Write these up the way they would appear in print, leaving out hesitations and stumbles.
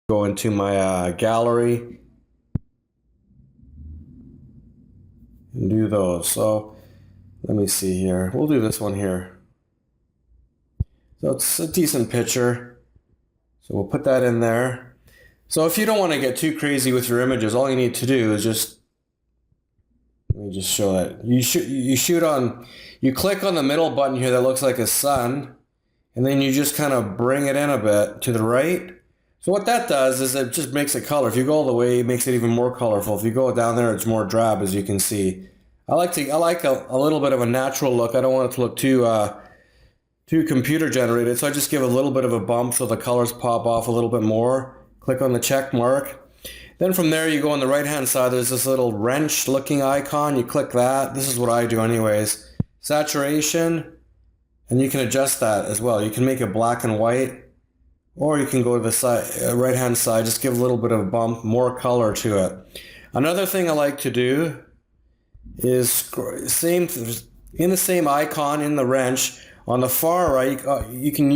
Go into my gallery and do those. So let me see here. We'll do this one here. So it's a decent picture. So we'll put that in there. So if you don't want to get too crazy with your images, all you need to do is just, let me just show that. You click on the middle button here that looks like a sun, and then you just kind of bring it in a bit to the right. So what that does is it just makes it color. If you go all the way, it makes it even more colorful. If you go down there, it's more drab, as you can see. I like a little bit of a natural look. I don't want it to look too computer generated, so I just give a little bit of a bump so the colors pop off a little bit more. Click on the check mark. Then from there, you go on the right hand side, there's this little wrench looking icon. You click that. This is what I do anyways. Saturation, and you can adjust that as well. You can make it black and white, or you can go to the side, right hand side, just give a little bit of a bump, more color to it. Another thing I like to do is in the same icon in the wrench, on the far right, you can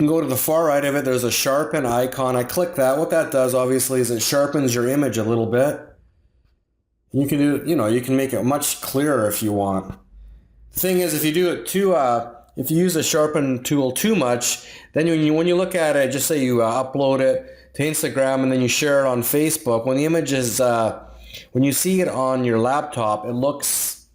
go to the far right of it, there's a sharpen icon. I click that. What that does obviously is it sharpens your image a little bit. You can do, you can make it much clearer if you want. The thing is, if you do it if you use the sharpen tool too much, then when you look at it, just say you upload it to Instagram and then you share it on Facebook, when the image is, when you see it on your laptop, it looks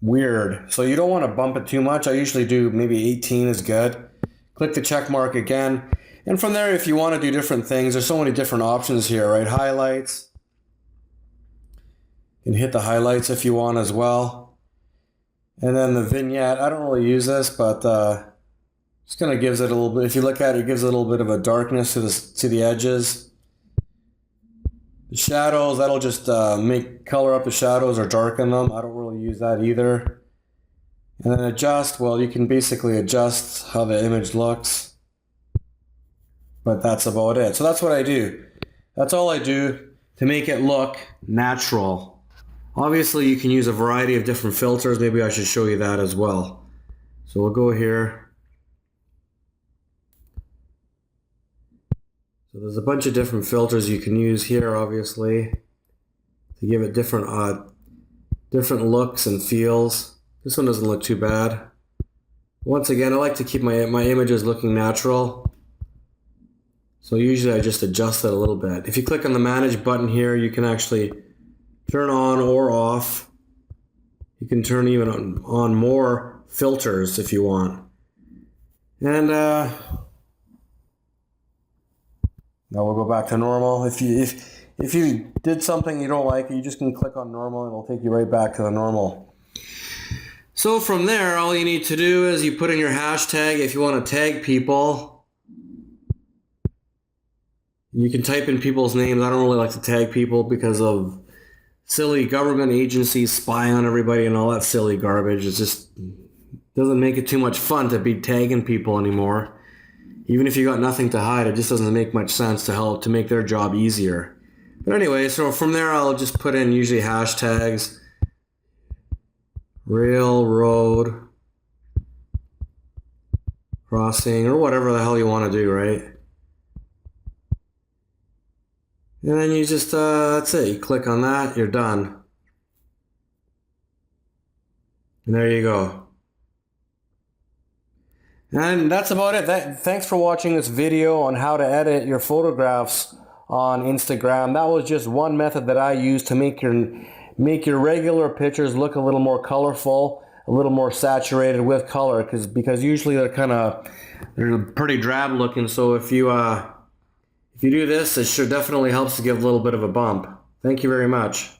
weird. So you don't want to bump it too much. I usually do maybe 18 is good. Click the check mark again. And from there, if you want to do different things, there's so many different options here, right? Highlights. You can hit the highlights if you want as well. And then the vignette, I don't really use this, but just kind of gives it a little bit, if you look at it, it gives it a little bit of a darkness to the edges. The shadows, that'll just make color up the shadows or darken them. I don't really use that either. And then adjust, well, you can basically adjust how the image looks. But that's about it. So that's what I do. That's all I do to make it look natural. Obviously, you can use a variety of different filters. Maybe I should show you that as well. So we'll go here. So there's a bunch of different filters you can use here, obviously, to give it different looks and feels. This one doesn't look too bad. Once again, I like to keep my images looking natural. So usually I just adjust it a little bit. If you click on the Manage button here, you can actually turn on or off. You can turn even on more filters if you want. And now we'll go back to normal. If you did something you don't like, you just can click on normal and it'll take you right back to the normal. So from there, all you need to do is you put in your hashtag. If you want to tag people, you can type in people's names. I don't really like to tag people because of silly government agencies spying on everybody and all that silly garbage. It just doesn't make it too much fun to be tagging people anymore. Even if you got nothing to hide, it just doesn't make much sense to make their job easier. But anyway, so from there I'll just put in usually hashtags. Railroad crossing, or whatever the hell you want to do, right? And then you just, that's it. You click on that, you're done. And there you go. And that's about it. Thanks for watching this video on how to edit your photographs on Instagram. That was just one method that I use to make your regular pictures look a little more colorful, a little more saturated with color, because usually they're pretty drab looking. So if you do this, it sure definitely helps to give a little bit of a bump. Thank you very much.